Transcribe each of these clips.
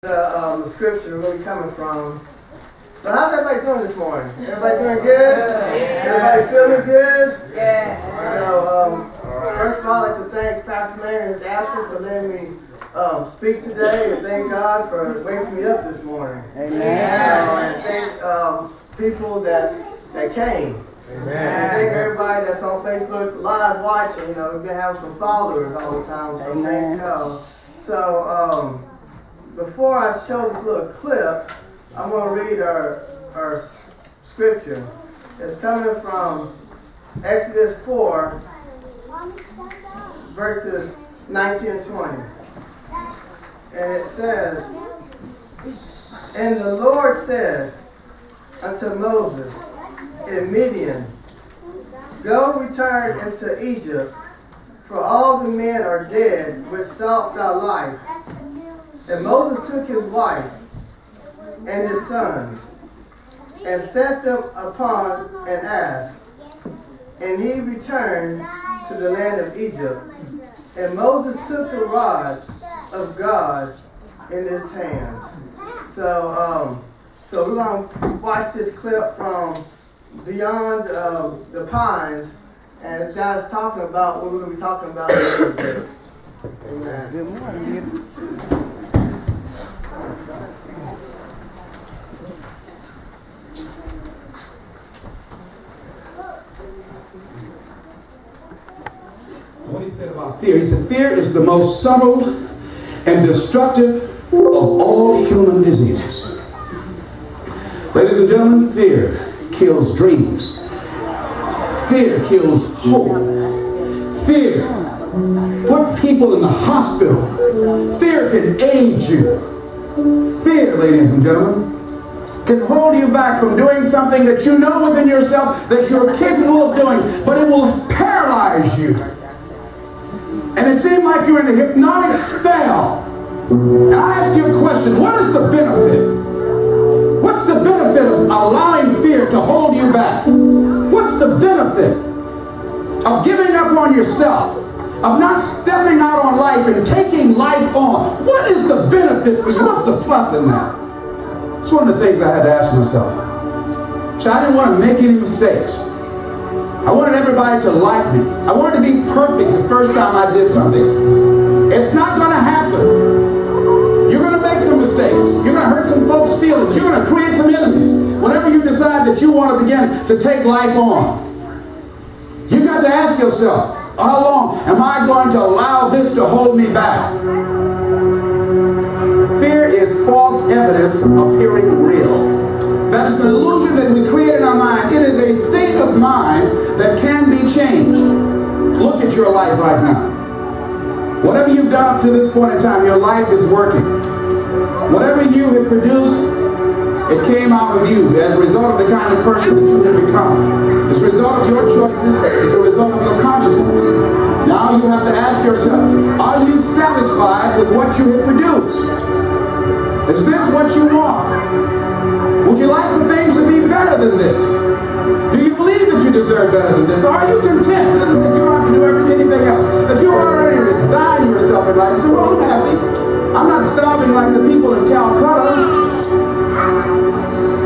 The scripture we're going to be coming from. So how's everybody doing this morning? Everybody doing good? Everybody feeling good? Yeah. So first of all, I'd like to thank Pastor Mayor in his absence for letting me speak today, and thank God for waking me up this morning. Amen. And thank people that came. Amen. And thank everybody that's on Facebook Live watching. You know, we've been having some followers all the time, so Amen. thank God. So before I show this little clip, I'm going to read our scripture. It's coming from Exodus 4, verses 19 and 20. And it says, "And the Lord said unto Moses in Midian, Go return into Egypt, for all the men are dead which sought thy life. And Moses took his wife and his sons, and set them upon an ass, and he returned to the land of Egypt. And Moses took the rod of God in his hands." So we're going to watch this clip from Beyond the Pines, and this guy's talking about what we're going to be talking about today. Amen. Good morning. What he said about fear, he said, fear is the most subtle and destructive of all human diseases. Ladies and gentlemen, fear kills dreams. Fear kills hope. Fear puts people in the hospital. Fear can age you. Fear, ladies and gentlemen, can hold you back from doing something that you know within yourself that you're capable of doing, but it will paralyze you. And it seemed like you're in a hypnotic spell. And I ask you a question, what is the benefit? What's the benefit of allowing fear to hold you back? What's the benefit of giving up on yourself? Of not stepping out on life and taking life on? What is the benefit for you? What's the plus in that? It's one of the things I had to ask myself. So I didn't want to make any mistakes. I wanted everybody to like me. I wanted to be perfect the first time I did something. It's not going to happen. You're going to make some mistakes. You're going to hurt some folks' feelings. You're going to create some enemies. Whenever you decide that you want to begin to take life on, you've got to ask yourself, how long am I going to allow this to hold me back? Fear is false evidence appearing real. That's an illusion that we create in our mind. It is a state of mind that can be changed. Look at your life right now. Whatever you've done up to this point in time, your life is working. Whatever you have produced, it came out of you as a result of the kind of person that you have become. It's a result of your choices. It's a result of your consciousness. Now you have to ask yourself, are you satisfied with what you have produced? Is this what you want? Would you like for things to be better than this? Do you believe that you deserve better than this? Or are you content? Listen, if you don't have to do anything else, that you already resign yourself in life and say, well, I'm happy. I'm not starving like the people in Calcutta.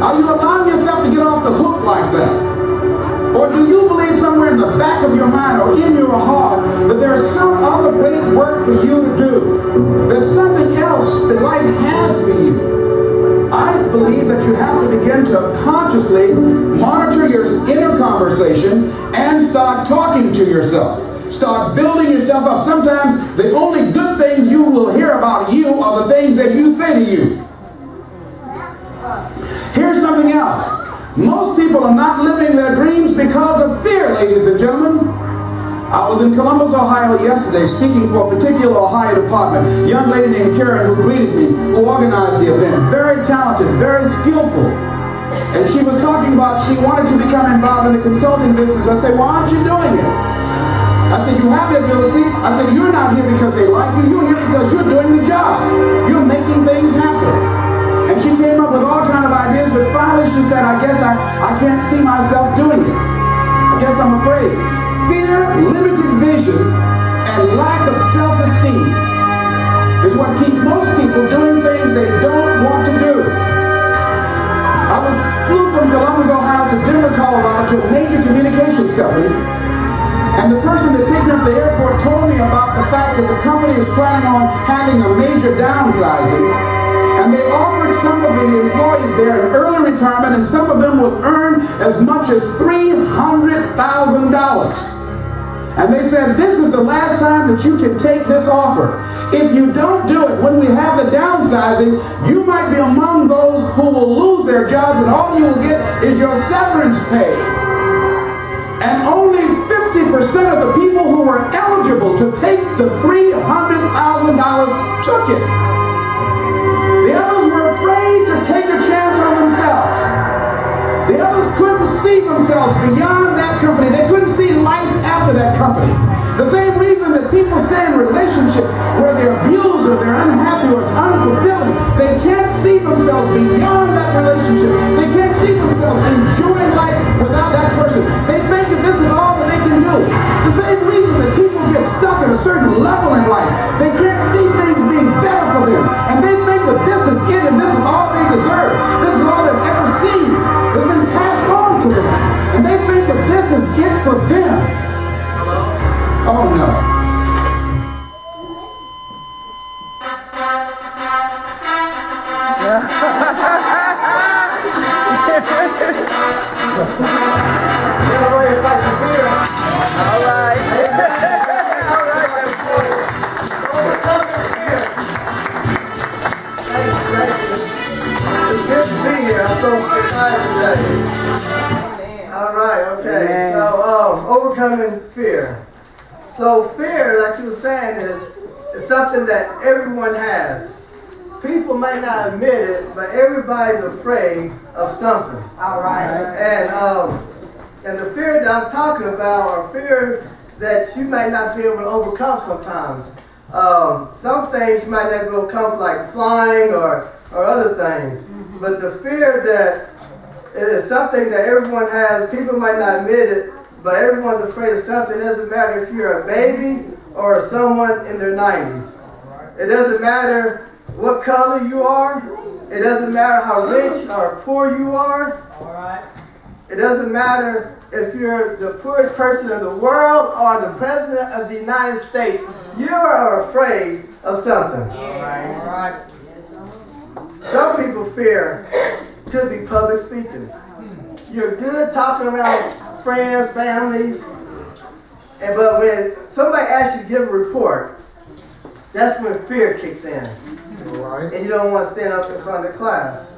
Are you allowing yourself to get off the hook like that? Or do you believe somewhere in the back of your mind or in your heart that there's some other great work for you to do? There's something else that life has for you. I believe that you have to begin to consciously monitor your inner conversation and start talking to yourself. Start building yourself up. Sometimes the only good things you will hear about you are the things that you say to you. Here's something else. Most people are not living their dreams because of fear, ladies and gentlemen. I was in Columbus, Ohio yesterday speaking for a particular Ohio department. A young lady named Karen who greeted me, who organized the event. Very talented, very skillful. And she was talking about she wanted to become involved in the consulting business. I said, why aren't you doing it? I said, you have the ability. I said, you're not here because they like you. You're here because you're doing the job. You're making things happen. And she came up with all kinds of ideas, but finally she said, I guess I can't see myself doing it. I guess I'm afraid. Fear, limited vision, and lack of self-esteem is what keeps most people doing things they don't want to do. I flew from Columbus, Ohio to Denver, Colorado to a major communications company, and the person that picked me up at the airport told me about the fact that the company is planning on having a major downsizing, and they offered some of the employees there an early retirement, and some of them will earn as much as $300,000. And they said, this is the last time that you can take this offer. If you don't do it, when we have the downsizing, you might be among those who will lose their jobs, and all you will get is your severance pay. And only 50% of the people who were eligible to take the $300,000 took it. The others were afraid to take a chance on themselves. The others couldn't see themselves beyond that company. They couldn't see life after that company. The same reason that people stay in relationships where they're abused or they're unhappy or it's unfulfilling. They can't see themselves beyond that relationship. They can't see themselves enjoying life without that person. They think that this is all that they can do. The same reason that people get stuck at a certain level in life. They can't see things being better for them. And they think that this is it and this is all they deserve. This is all they've ever seen. It's been passed on to them. And they think that this is it for them. Oh no. Everybody fight some fear. All right. All right. Overcome the fear. Thank you. It's good to be here. I'm so excited today. All right. Okay. So, overcoming fear. So fear, like you were saying, is something that everyone has. People may not admit it, but everybody's afraid of something. All right. And the fear that I'm talking about are fear that you might not be able to overcome sometimes. Some things you might not be able to overcome, like flying or other things. But the fear that is something that everyone has, people might not admit it, but everyone's afraid of something. It doesn't matter if you're a baby or someone in their 90s. It doesn't matter what color you are. It doesn't matter how rich or poor you are. It doesn't matter if you're the poorest person in the world or the president of the United States. You are afraid of something. Some people fear could be public speaking. You're good talking around friends, families, but when somebody asks you to give a report, that's when fear kicks in. And you don't want to stand up in front of the class.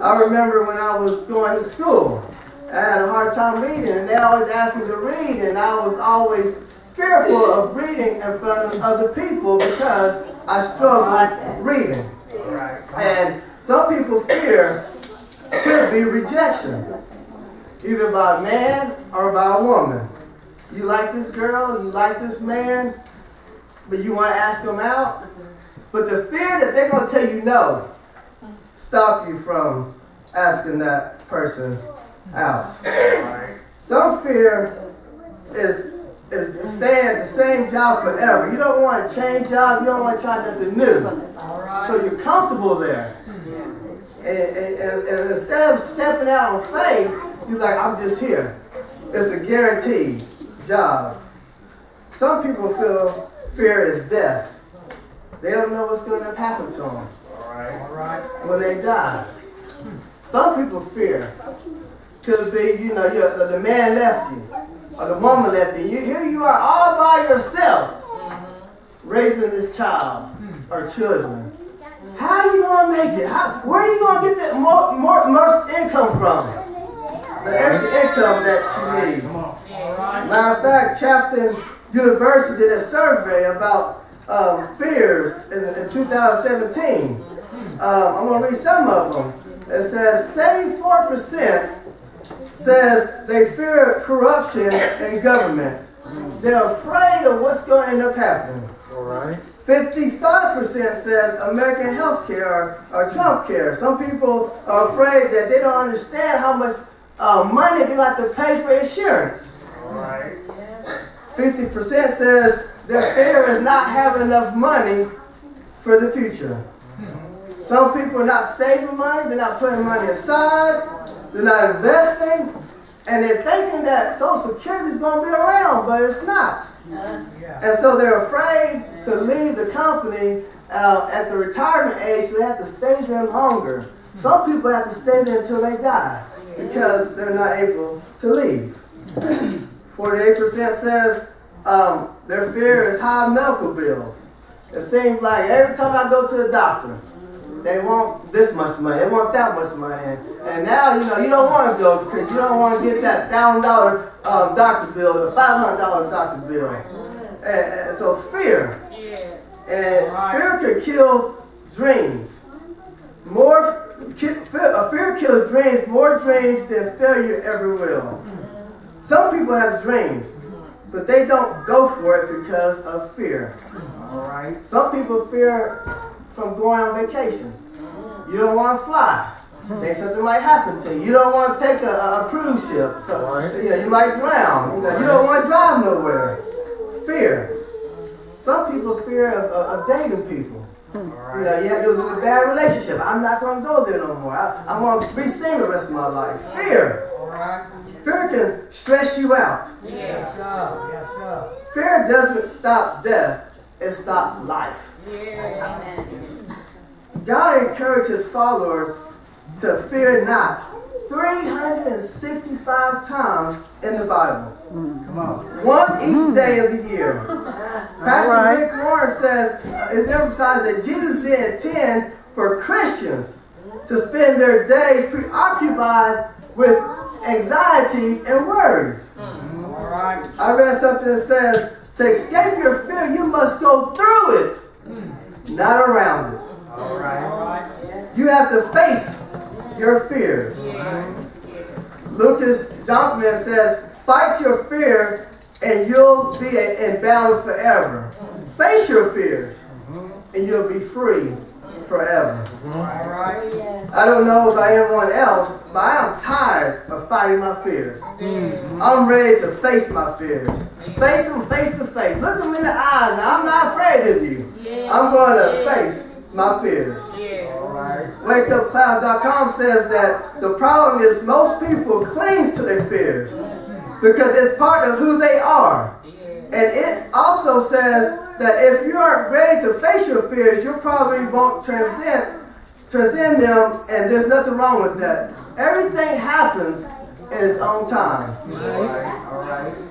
I remember when I was going to school, I had a hard time reading, and they always asked me to read, and I was always fearful of reading in front of other people because I struggled reading. And some people fear could be rejection, either by a man or by a woman. You like this girl, you like this man, but you want to ask them out. But the fear that they're going to tell you no, stop you from asking that person out. Some fear is staying at the same job forever. You don't want to change jobs, you don't want to try nothing new. So you're comfortable there. And instead of stepping out on faith, you're like, I'm just here. It's a guaranteed job. Some people feel fear is death. They don't know what's going to happen to them when they die. Some people fear could be, you know, the man left you or the woman left you. Here you are all by yourself raising this child or children. How are you going to make it? Where are you going to get the most income from? The extra income that you need. Matter of fact, Chapman University did a survey about fears in 2017. I'm going to read some of them. It says 74% says they fear corruption in government. They're afraid of what's going to end up happening. 55% says American health care or Trump care. Some people are afraid that they don't understand how much money they have to pay for insurance. 50% says their fear is not having enough money for the future. Some people are not saving money, they're not putting money aside, they're not investing, and they're thinking that Social Security is going to be around, but it's not. And so they're afraid to leave the company at the retirement age, so they have to stay there longer. Some people have to stay there until they die because they're not able to leave. 48% says their fear is high medical bills. It seems like every time I go to the doctor, they want this much money, they want that much money. And now, you don't want to go because you don't want to get that $1,000 doctor bill or $500 doctor bill. And so fear. And fear can kill dreams. Fear kills dreams, more dreams than failure ever will. Some people have dreams, but they don't go for it because of fear. Some people fear from going on vacation. You don't want to fly. Think something might happen to you. You don't want to take a cruise ship. So you might drown. You don't want to drive nowhere. Fear. Some people fear of dating people. It was in a bad relationship. I'm not going to go there no more. I want to be single the rest of my life. Fear. Fear can stress you out. Yes, sir. Yes, sir. Fear doesn't stop death. It stops life. God encouraged his followers to fear not 365 times in the Bible. Come on. One each day of the year. Pastor Rick Warren says, is emphasized that Jesus didn't intend for Christians to spend their days preoccupied with anxieties and worries. All right. I read something that says, to escape your fear, you must go through it, not around it. All right. You have to face your fears. Lucas Jonkman says, fight your fear and you'll be in battle forever. Face your fears and you'll be free forever. All right. I don't know about everyone else, but I am tired of fighting my fears. I'm ready to face my fears. Face them face to face. Look them in the eyes. Now, I'm not afraid of you. I'm going to face my fears. WakeUpCloud.com says that the problem is most people cling to their fears because it's part of who they are. And it also says that if you aren't ready to face your fears, you probably won't transcend them, and there's nothing wrong with that. Everything happens in its own time.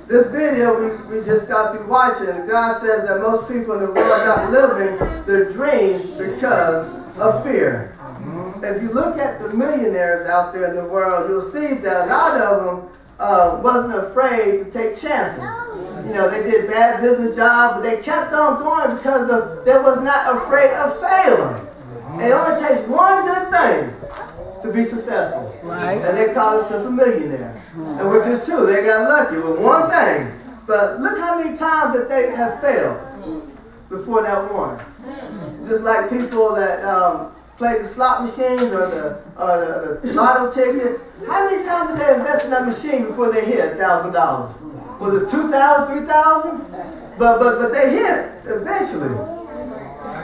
This video we just got through watching, God says that most people in the world are not living their dreams because of fear. If you look at the millionaires out there in the world, you'll see that a lot of them wasn't afraid to take chances. They did bad business jobs, but they kept on going because they was not afraid of failing. It only takes one good thing to be successful. And they call themselves a millionaire. And which is true, they got lucky with one thing. But look how many times that they have failed before that one. Just like people that play the slot machines or the lotto tickets. How many times did they invest in that machine before they hit $1,000? Was it 2,000, 3,000? But they hit eventually.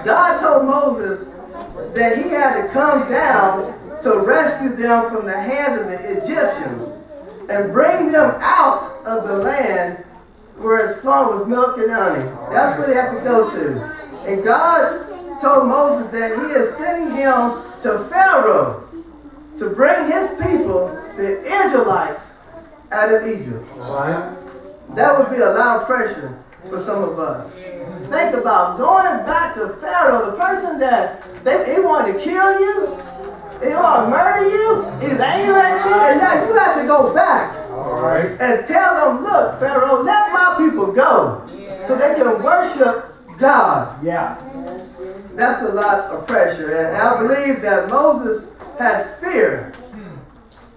God told Moses that he had to come down to rescue them from the hands of the Egyptians and bring them out of the land where it's flowing with milk and honey. That's where they have to go to. And God told Moses that he is sending him to Pharaoh to bring his people, the Israelites, out of Egypt. That would be a lot of pressure for some of us. Think about going back to Pharaoh, the person that he wanted to kill you, he wanted to murder you, he's angry at you, and now you have to go back and tell them, look, Pharaoh, let my people go so they can worship God. That's a lot of pressure. And I believe that Moses had fear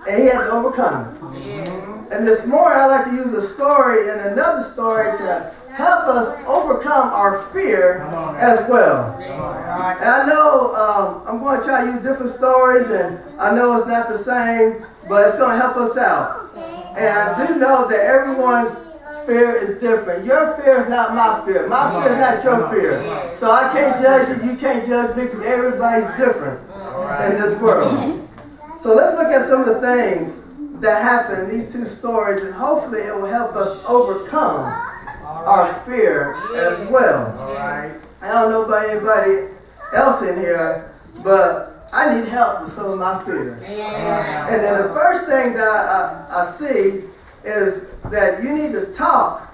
and he had to overcome it. And this morning I'd like to use a story and another story to help us overcome our fear as well. And I know I'm going to try to use different stories, and I know it's not the same, but it's going to help us out. And I do know that everyone's fear is different. Your fear is not my fear. My fear is not your fear. So I can't judge you. You can't judge me because everybody's different in this world. So let's look at some of the things that happen in these two stories, and hopefully it will help us overcome our fear as well. I don't know about anybody else in here, but I need help with some of my fears. And then the first thing that I see is that you need to talk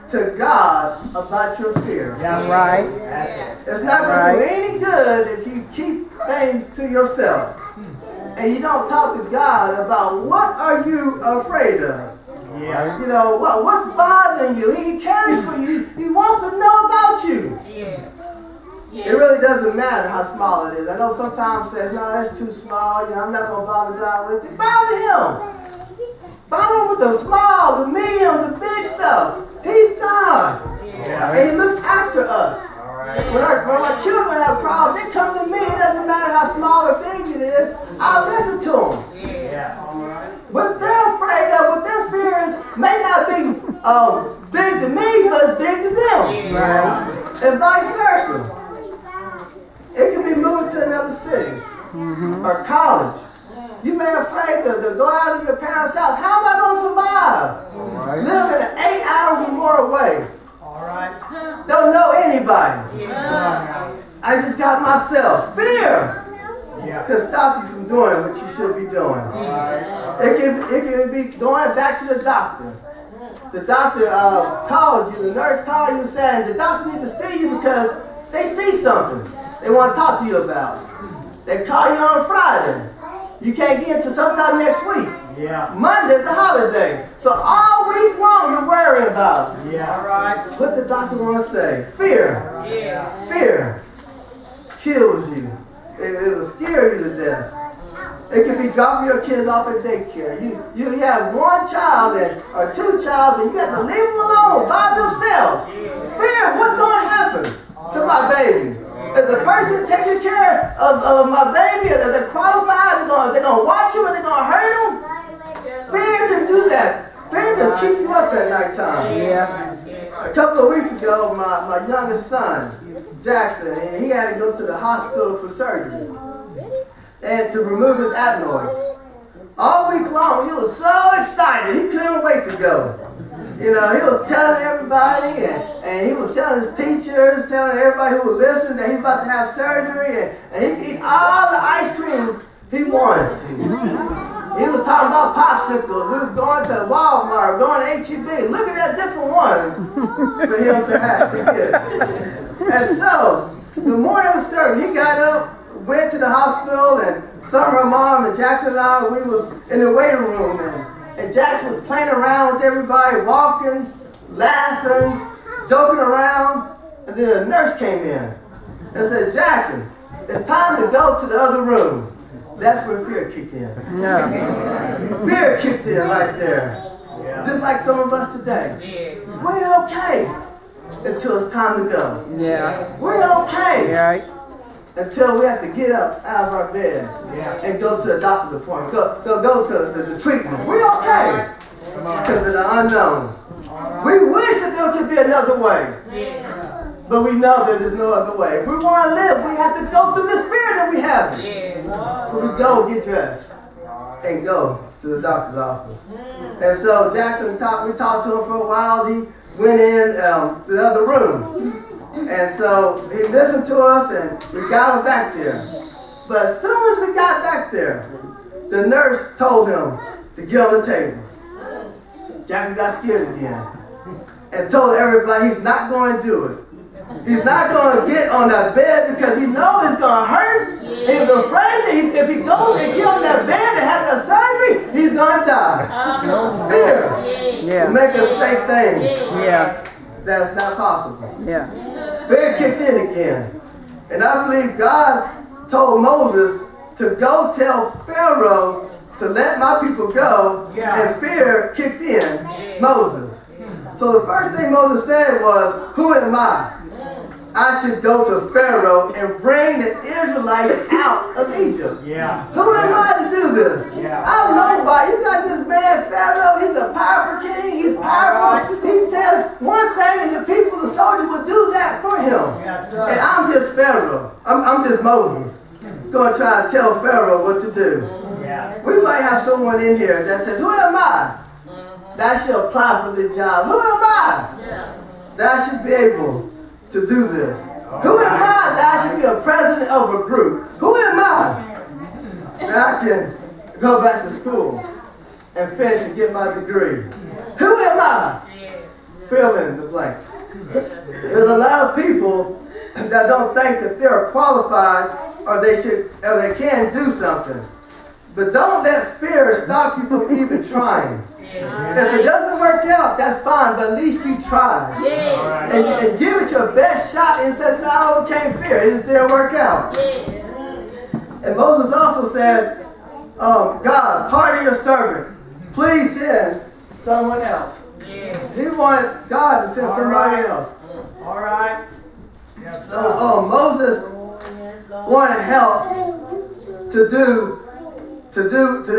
to God about your fears. That's right. It's not going to do any good if you keep things to yourself and you don't talk to God about what are you afraid of. Yeah. You know, what's bothering you? He cares for you. He wants to know about you. It really doesn't matter how small it is. I know sometimes say, no, that's too small. You know, I'm not going to bother God with it. Bother him. Bother him with the small, the medium, the big stuff. He's God. And he looks after us. When our children have problems, they come to me. It doesn't matter how small or big it is. I'll listen to them. What they're afraid of, what their fear is, may not be big to me, but it's big to them. And vice versa. It can be moving to another city or college. You may be afraid to go out of your parents' house. How am I going to survive? Living 8 hours or more away. Don't know anybody. I just got myself. Fear can stop you from doing what you should be doing. It can be going back to the doctor. The doctor called you, the nurse called you and said, the doctor needs to see you because they see something they want to talk to you about. They call you on a Friday. You can't get into sometime next week. Monday's the holiday. So all week long you're worrying about it. What the doctor want to say. Fear. Fear kills you. It will scare you to death. It could be dropping your kids off at daycare. You have one child or two child and you have to leave them alone by themselves. Fear, what's going to happen to my baby? Is the person taking care of my baby, are they qualified? They're going to watch him, or they're going to hurt him? Fear can do that. Fear can keep you up at nighttime. A couple of weeks ago, my youngest son, Jackson, and he had to go to the hospital for surgery and to remove his adenoids. All week long, he was so excited. He couldn't wait to go. You know, he was telling everybody, and he was telling his teachers, telling everybody who would listen that he's about to have surgery, and he could eat all the ice cream he wanted to. He was talking about popsicles. We was going to Walmart, going to H-E-B, looking at different ones for him to get. And so, the morning of the service, he got up, went to the hospital, and Summer, her mom, and Jackson and I, we was in the waiting room, and Jackson was playing around with everybody, walking, laughing, joking around, and then a nurse came in and said, Jackson, it's time to go to the other room. That's where fear kicked in. Fear kicked in right there. Just like some of us today. We're okay until it's time to go. We're okay until we have to get up out of our bed and go to the doctor's appointment. Go to the treatment. We're okay because of the unknown. We wish that there could be another way. But we know that there's no other way. If we want to live, we have to go through this fear that we have. So we go get dressed and go to the doctor's office. And so Jackson, we talked to him for a while. He went in to the other room. And so he listened to us and we got him back there. But as soon as we got back there, the nurse told him to get on the table. Jackson got scared again and told everybody he's not going to do it. He's not going to get on that bed because he knows it's going to hurt. He's afraid that if he goes and get on that bed and have that surgery, he's going to die. Fear will make us think things that's not possible. Fear kicked in again. And I believe God told Moses to go tell Pharaoh to let my people go, and fear kicked in Moses. So the first thing Moses said was, who am I? I should go to Pharaoh and bring the Israelites out of Egypt. Who am I to do this? I'm nobody. You got this man Pharaoh. He's a powerful king. He's powerful. He said says one thing and the people, the soldiers, will do that for him. Yes, sir. And I'm just Pharaoh. I'm just Moses. Going to try to tell Pharaoh what to do. Yeah. We might have someone in here that says, who am I that should apply for the job? Who am I that I should be able to do this? Who am I that I should be a president of a group? Who am I that I can go back to school and finish and get my degree? Who am I? Fill in the blanks. There's a lot of people that don't think that they're qualified or they can do something. But don't let fear stop you from even trying. If it doesn't work out, that's fine, but at least you tried. And give it your best shot and said, no, I overcame fear. It just didn't work out. And Moses also said, God, pardon your servant. Please send someone else. He wanted God to send somebody else. All right. Yes, So Moses wanted help to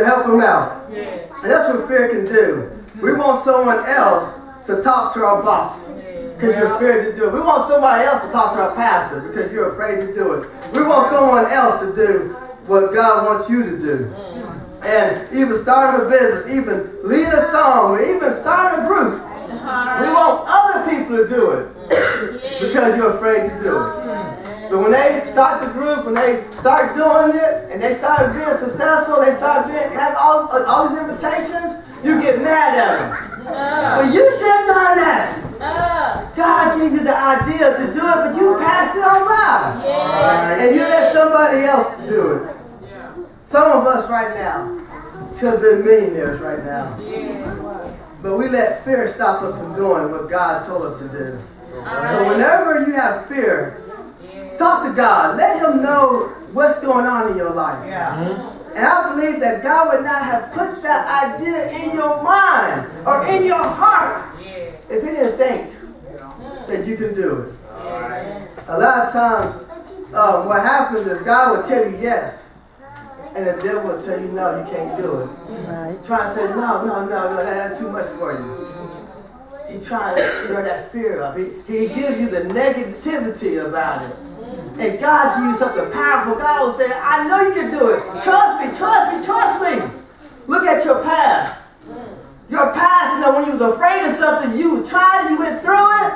help him out. And that's what fear can do. We want someone else to talk to our boss because you're afraid to do it. We want somebody else to talk to our pastor because you're afraid to do it. We want someone else to do what God wants you to do. And even starting a business, even leading a song, or even starting a group. We want other people to do it because you're afraid to do it. But when they start the group, when they start doing it, and they start being successful, they start having all these invitations, you get mad at them. But you should have done that. God gave you the idea to do it, but you passed it on by. And you let somebody else do it. Some of us right now could have been millionaires right now. But we let fear stop us from doing what God told us to do. So whenever you have fear, talk to God. Let Him know what's going on in your life. And I believe that God would not have put that idea in your mind or in your heart if He didn't think that you can do it. A lot of times, what happens is God will tell you yes. And the devil will tell you, no, you can't do it. Try to say, no, that's too much for you. He tries to stir that fear up. He gives you the negativity about it. And God gives you something powerful. God will say, I know you can do it. Trust me, trust me, trust me. Look at your past. Your past, when you was afraid of something, you tried it, you went through it,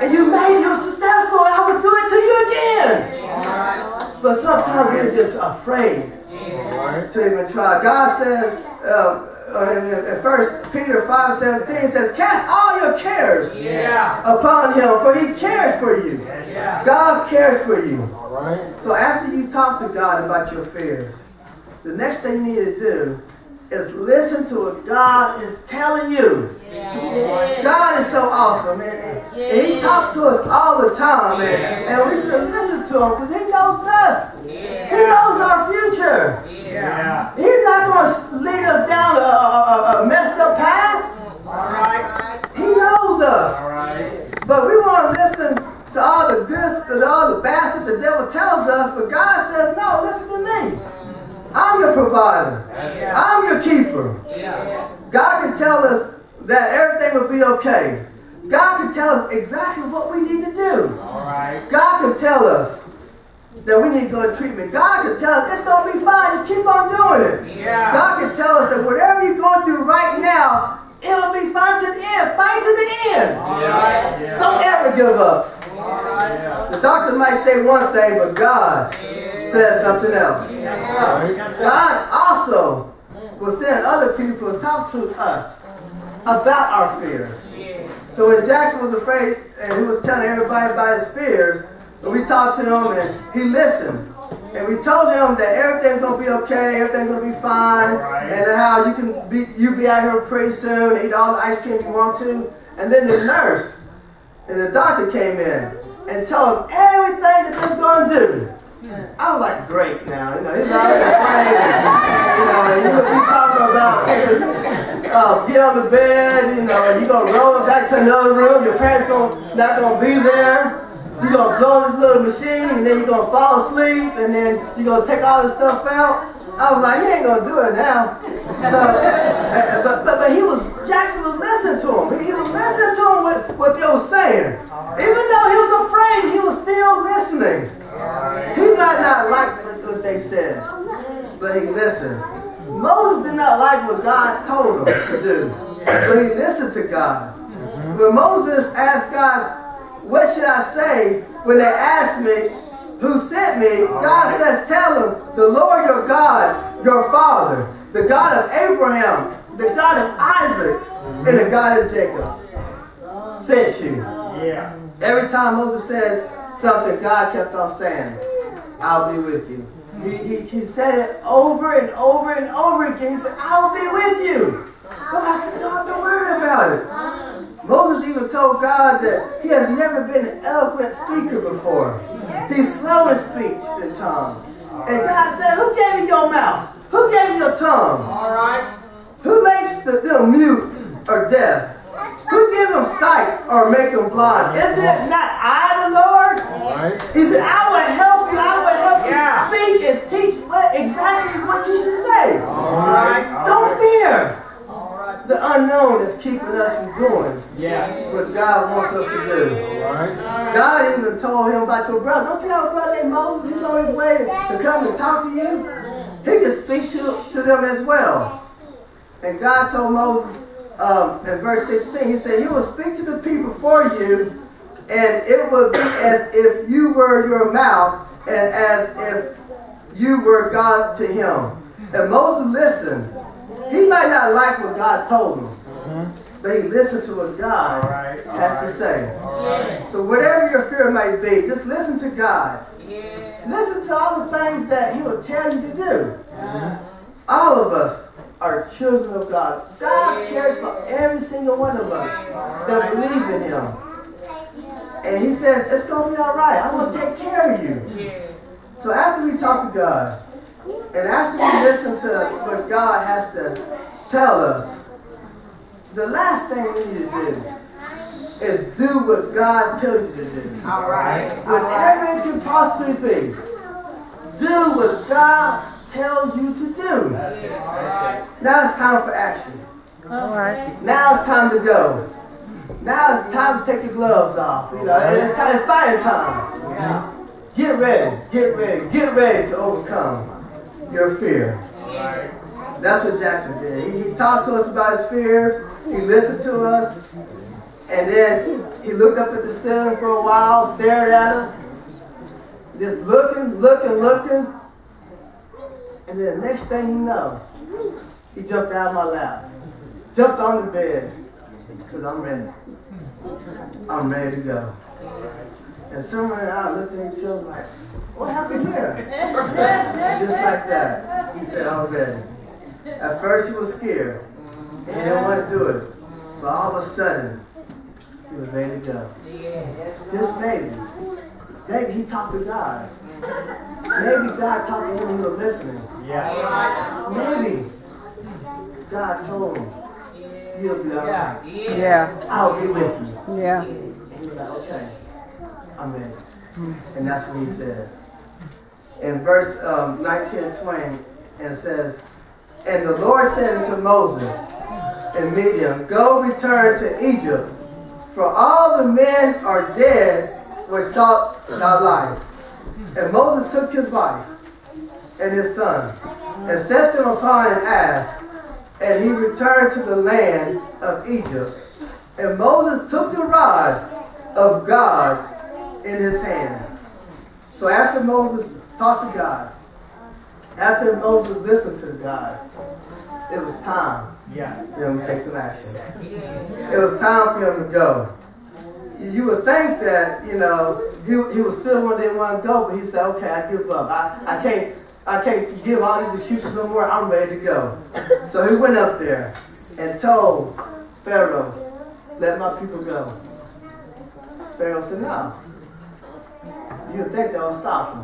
and you made it, you were successful, and I would do it to you again. But sometimes we're just afraid to even try. God said in 1 Peter 5:17 says, cast all your cares upon Him, for He cares for you. God cares for you. So after you talk to God about your fears, the next thing you need to do is listen to what God is telling you. God is so awesome, man. And He talks to us all the time, man. And we should listen to Him because He knows us. He knows our future. He's not going to lead us down a messed up path. He knows us. But we want to listen to all the good, to all the bad stuff the devil tells us. But God says, no, listen to me. I'm your provider. I'm your keeper. God can tell us that everything will be okay. God can tell us exactly what we need to do. God can tell us that we need to go to treatment. God can tell us it's going to be fine. Just keep on doing it. God can tell us that whatever you're going through right now, it'll be fine to the end. Fight to the end. Don't ever give up. The doctor might say one thing, but God says something else. God also will send other people to talk to us about our fears. So when Jackson was afraid and he was telling everybody about his fears, and we talked to him and he listened. And we told him that everything's going to be okay, everything's going to be fine, and how you be out here pretty soon, eat all the ice cream you want to. And then the nurse and the doctor came in and told him everything that they're going to do. I was like, great now. He's not afraid. And you talking about get on the bed, and you're going to roll it back to another room. Your parents not going to be there. You're going to blow this little machine, and then you're going to fall asleep, and then you're going to take all this stuff out. I was like, he ain't going to do it now. So, but Jackson was listening to him. He was listening. listened to them what they were saying. Even though he was afraid, he was still listening. He might not like what they said, but he listened. Moses did not like what God told him to do, but he listened to God. When Moses asked God, what should I say when they asked me, who sent me? God says, tell them, the Lord your God, your father, the God of Abraham, the God of Isaac, and the God of Jacob sent you. Yeah. Every time Moses said something, God kept on saying, I'll be with you. He said it over and over and over again. He said, I'll be with you. Don't have to worry about it. Moses even told God that he has never been an eloquent speaker before. He's slow in speech and tongue. And God said, who gave you your mouth? Who gave you your tongue? All right. Who makes them mute or deaf? Who gives them sight or make them blind? Is it not I, the Lord? He said, I will help you. I will help you speak and teach exactly what you should say. All right. Don't fear the unknown is keeping us from doing what God wants us to do. God even told him about your brother. Don't you have a brother named Moses? He's on his way to come and talk to you. He can speak to them as well. And God told Moses in verse 16, he said, he will speak to the people for you, and it will be as if you were your mouth, and as if you were God to him. And Moses listened. He might not like what God told him, but he listened to what God has to say. So whatever your fear might be, just listen to God. Listen to all the things that he will tell you to do. All of us are children of God. God cares for every single one of us that believe in him. And he says, it's going to be all right. I'm going to take care of you. So after we talk to God, and after we listen to what God has to tell us, the last thing we need to do is do what God tells you to do. All right. Whatever it can possibly be, do what God tells you to do. That's it. That's it. Now it's time for action. All right. Now it's time to go. Now it's time to take your gloves off. You know, it's fire time. Yeah. Get ready. Get ready. Get ready to overcome your fear. That's what Jackson did. He talked to us about his fears. He listened to us. And then he looked up at the ceiling for a while, stared at him. Just looking. And then the next thing you know, he jumped out of my lap. Jumped on the bed. Said, I'm ready. I'm ready to go. And someone and I looked at each other like, what happened here? Just like that. He said, I'm ready. At first he was scared. And he didn't want to do it. But all of a sudden, he was ready to go. Just maybe. Maybe he talked to God. Maybe God talked to him and he was listening. Yeah. Maybe God told him, you'll be all right. Yeah. I'll be with you. Yeah. And he was like, okay, I'm ready. And that's what he said. In verse 19 and 20, it says, and the Lord said unto Moses and Midian, go return to Egypt, for all the men are dead which sought thy life. And Moses took his wife and his sons, and set them upon an ass, and he returned to the land of Egypt. And Moses took the rod of God in his hand. So after Moses talked to God, after Moses listened to God, it was time for him to take some action. It was time for him to go. You would think that, you know, he was still one didn't want to go, but he said, okay, I give up. I can't give all these excuses no more. I'm ready to go. So he went up there and told Pharaoh, let my people go. Pharaoh said, no. You would think that would stop him.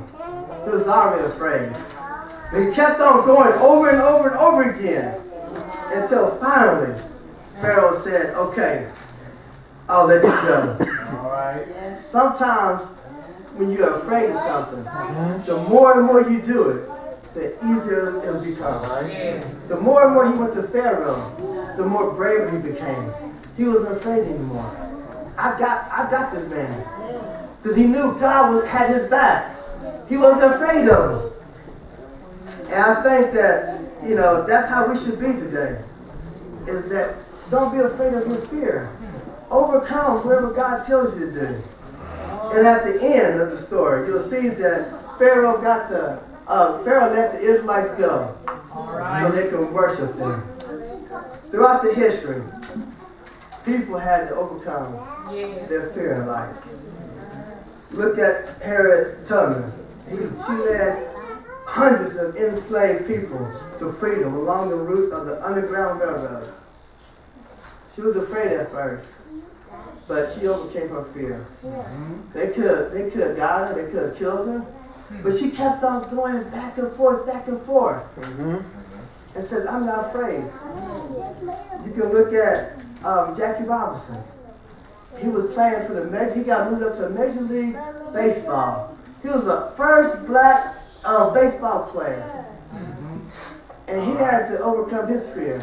He was already afraid. But he kept on going over and over and over again until finally Pharaoh said, okay, I'll let you go. All right. Sometimes when you're afraid of something, the more and more you do it, the easier it will become. The more and more he went to Pharaoh, the more braver he became. he wasn't afraid anymore. I got this man. Because he knew God had his back. He wasn't afraid of him. And I think that, you know, that's how we should be today. Is that don't be afraid of your fear. Overcome whatever God tells you to do. And at the end of the story, you'll see that Pharaoh let the Israelites go so they could worship them. Throughout the history, people had to overcome their fear in life. Look at Harriet Tubman. She led hundreds of enslaved people to freedom along the route of the Underground Railroad. She was afraid at first, but she overcame her fear. They could have got her, they could have killed her, but she kept on going back and forth, and says, I'm not afraid. You can look at Jackie Robinson. He was playing for he got moved up to Major League Baseball. He was the first black baseball player. And he had to overcome his fear.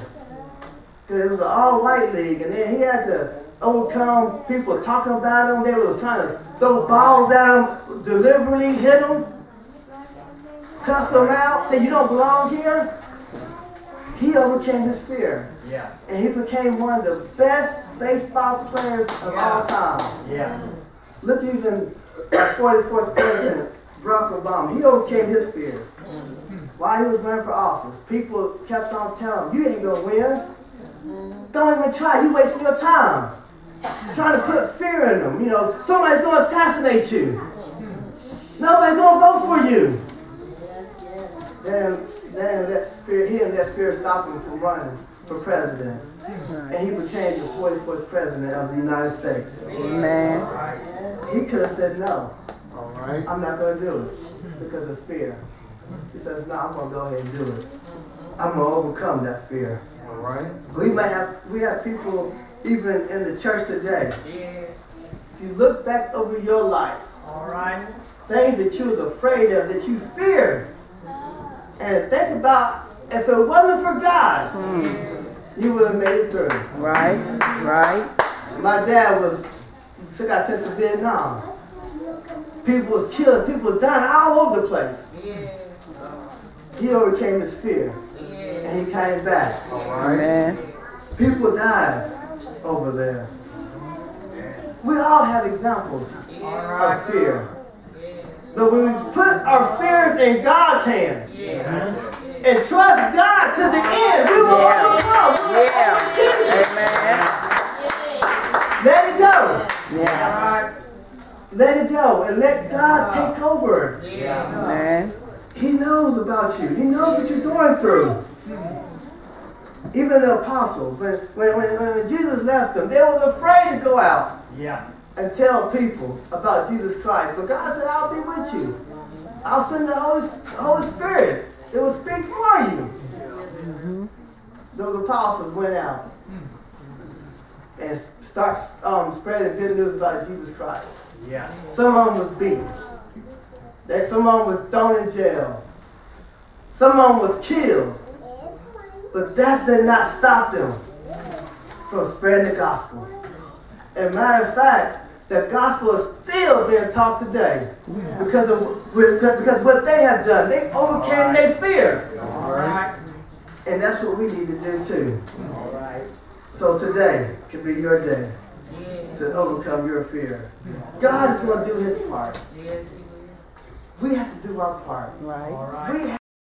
Because it was an all-white league, and then he had to overcome people talking about him. They were trying to throw balls at him, deliberately hit him, cuss him out, say, you don't belong here. He overcame his fear. Yeah. And he became one of the best baseball players of all time. Yeah. Look even at 44th President Barack Obama. He overcame his fears. While he was running for office, people kept on telling him, you ain't going to win. Don't even try. You wasting your time. Trying to put fear in them. You know, somebody's going to assassinate you. Nobody's going to vote for you. Then he and that fear stopped him from running for president. And he became the 44th president of the United States. Amen. He could have said no. All right. I'm not going to do it because of fear. He says, no, I'm going to go ahead and do it. I'm going to overcome that fear. All right. We have people even in the church today. If you look back over your life, All right. things that you was afraid of, that you feared, and think about if it wasn't for God, you would have made it through. Right. My dad got sent to Vietnam. People was killed, people was dying all over the place. He overcame his fear, and he came back. All right. Amen. People died over there. We all have examples of fear. But when we put our fears in God's hand and trust God to the end, we will overcome. Amen. Let it go. Yeah. Let it go and let God take over. Amen. He knows about you. He knows what you're going through. Even the apostles, when Jesus left them, they were afraid to go out and tell people about Jesus Christ. But God said, I'll be with you. I'll send the Holy Spirit. It will speak for you. Those apostles went out and start spreading good news about Jesus Christ. Some of them was beaten. Some of them was thrown in jail. Some of them was killed. But that did not stop them from spreading the gospel. As a matter of fact, the gospel is still being taught today because what they have done. They overcame their fear. And that's what we need to do too. So today can be your day to overcome your fear. God is going to do his part. We have to do our part. Right. We